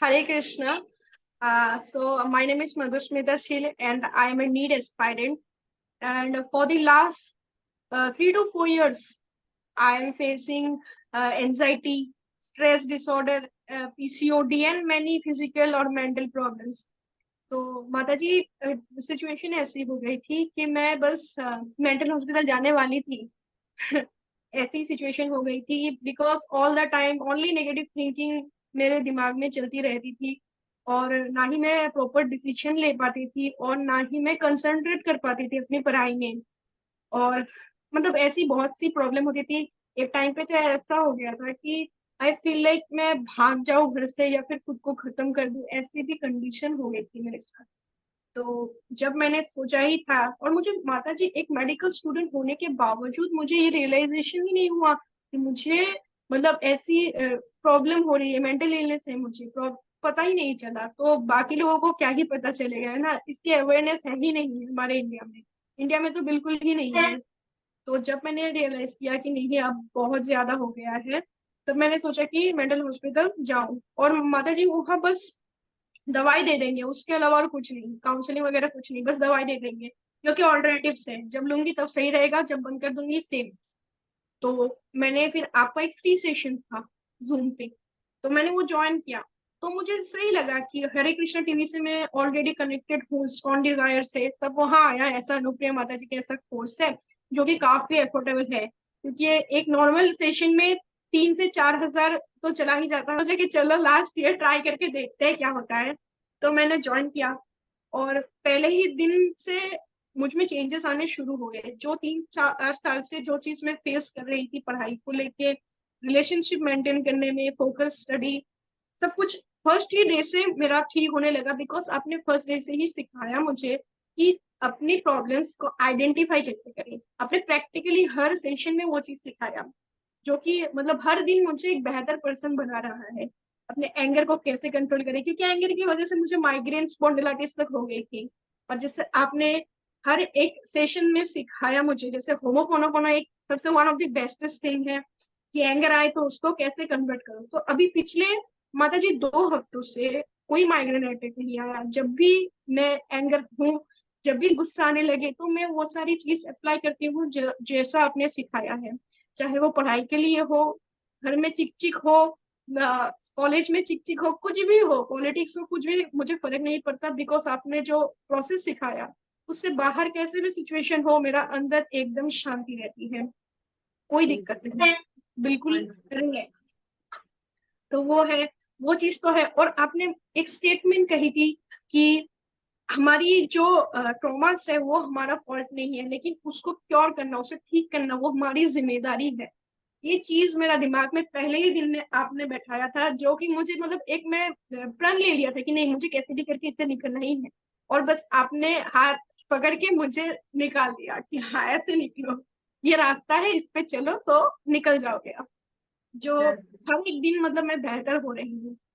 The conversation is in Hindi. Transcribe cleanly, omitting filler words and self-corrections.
Hare Krishna. So my name is Madhusmita Shil and I am a NEET aspirant. And for the last 3 to 4 years, I am facing anxiety, stress disorder, PCOD and many physical और mental problems. तो माता जी सिचुएशन ऐसी हो गई थी कि मैं बस मेंटल हॉस्पिटल जाने वाली थी ऐसी सिचुएशन हो गई थी because all the time only negative thinking मेरे दिमाग में चलती रहती थी और ना ही मैं प्रॉपर डिसीजन ले पाती थी और ना ही मैं कंसंट्रेट कर पाती थी अपनी पढ़ाई में और मतलब ऐसी बहुत सी प्रॉब्लम होती थी। एक टाइम पे तो ऐसा हो गया था कि आई फील लाइक मैं भाग जाऊं घर से या फिर खुद को खत्म कर दूं, ऐसी भी कंडीशन हो गई थी मेरे साथ। तो जब मैंने सोचा ही था और मुझे माता जी एक मेडिकल स्टूडेंट होने के बावजूद मुझे ये रियलाइजेशन ही नहीं हुआ कि मुझे मतलब ऐसी प्रॉब्लम हो रही है, मेंटल इलनेस है, मुझे पता ही नहीं चला। तो बाकी लोगों को क्या ही पता चलेगा, है ना। इसकी अवेयरनेस है ही नहीं है हमारे इंडिया में। इंडिया में तो बिल्कुल ही नहीं है। तो जब मैंने रियलाइज किया कि नहीं अब बहुत ज्यादा हो गया है, तब मैंने सोचा कि मेंटल हॉस्पिटल जाऊं। और माता जी वहां बस दवाई दे देंगे, उसके अलावा और कुछ नहीं, काउंसलिंग वगैरह कुछ नहीं, बस दवाई दे देंगे जो कि ऑल्टरनेटिव्स है, जब लूंगी तब सही रहेगा, जब बंद कर दूंगी सेम। तो मैंने फिर आपका एक फ्री सेशन था जूम पे, तो मैंने वो ज्वाइन किया। तो मुझे सही लगा कि हरे कृष्णा टीवी से मैं ऑलरेडी कनेक्टेड हूँ, स्टॉन डिजायर से, तब वहां आया ऐसा अनुप्रिया माता जी का ऐसा कोर्स है जो कि काफी अफोर्डेबल है, क्योंकि ये एक नॉर्मल सेशन में 3 से 4 हजार तो चला ही जाता है। मुझे कि चलो लास्ट ईयर ट्राई करके देखते हैं क्या होता है। तो मैंने ज्वाइन किया और पहले ही दिन से मुझ में चेंजेस आने शुरू हो गए। जो 3 4 साल से जो चीज मैं फेस कर रही थी पढ़ाई को लेके, रिलेशनशिप मेंटेन करने में, फोकस स्टडी, सब कुछ फर्स्ट ही डे से मेरा ठीक होने लगा। बिकॉज आपने फर्स्ट डे से ही सिखाया मुझे कि अपनी प्रॉब्लम्स को आइडेंटिफाई कैसे करें। आपने प्रैक्टिकली हर सेशन में वो चीज सिखाया जो कि मतलब हर दिन मुझे एक बेहतर पर्सन बना रहा है। अपने एंगर को कैसे कंट्रोल करें, क्योंकि एंगर की वजह से मुझे माइग्रेन स्पॉन्डिलाइटिस तक हो गई थी। और जैसे आपने हर एक सेशन में सिखाया मुझे, जैसे होमोपोनोपोनो एक सबसे one of the bestest thing है कि एंगर आए तो उसको कैसे कन्वर्ट करो। तो अभी पिछले माता जी 2 हफ्तों से कोई माइग्रेन अटैक नहीं आया। जब भी मैं एंगर हूँ, जब भी गुस्सा आने लगे, तो मैं वो सारी चीज अप्लाई करती हूँ जैसा आपने सिखाया है। चाहे वो पढ़ाई के लिए हो, घर में चिक चिक हो, कॉलेज में चिक चिक हो, कुछ भी हो, पॉलिटिक्स हो, कुछ भी मुझे फर्क नहीं पड़ता। बिकॉज आपने जो प्रोसेस सिखाया उससे बाहर कैसे भी सिचुएशन हो, मेरा अंदर एकदम शांति रहती है, कोई दिक्कत नहीं, बिल्कुल रिलैक्स। तो वो है, वो चीज तो है। और आपने एक स्टेटमेंट कही थी कि हमारी जो ट्रॉमास है वो हमारा फॉल्ट नहीं है, लेकिन उसको क्योर करना, उसे ठीक करना वो हमारी जिम्मेदारी है। ये चीज मेरा दिमाग में पहले ही दिन में आपने बैठाया था, जो कि मुझे मतलब एक मैं प्रण ले लिया था कि नहीं मुझे कैसे भी करके इससे निकलना ही है। और बस आपने हाथ पकड़ के मुझे निकाल दिया कि हाँ ऐसे निकलो, ये रास्ता है, इस पे चलो तो निकल जाओगे आप। जो अच्छा। हर एक दिन मतलब मैं बेहतर हो रही हूँ।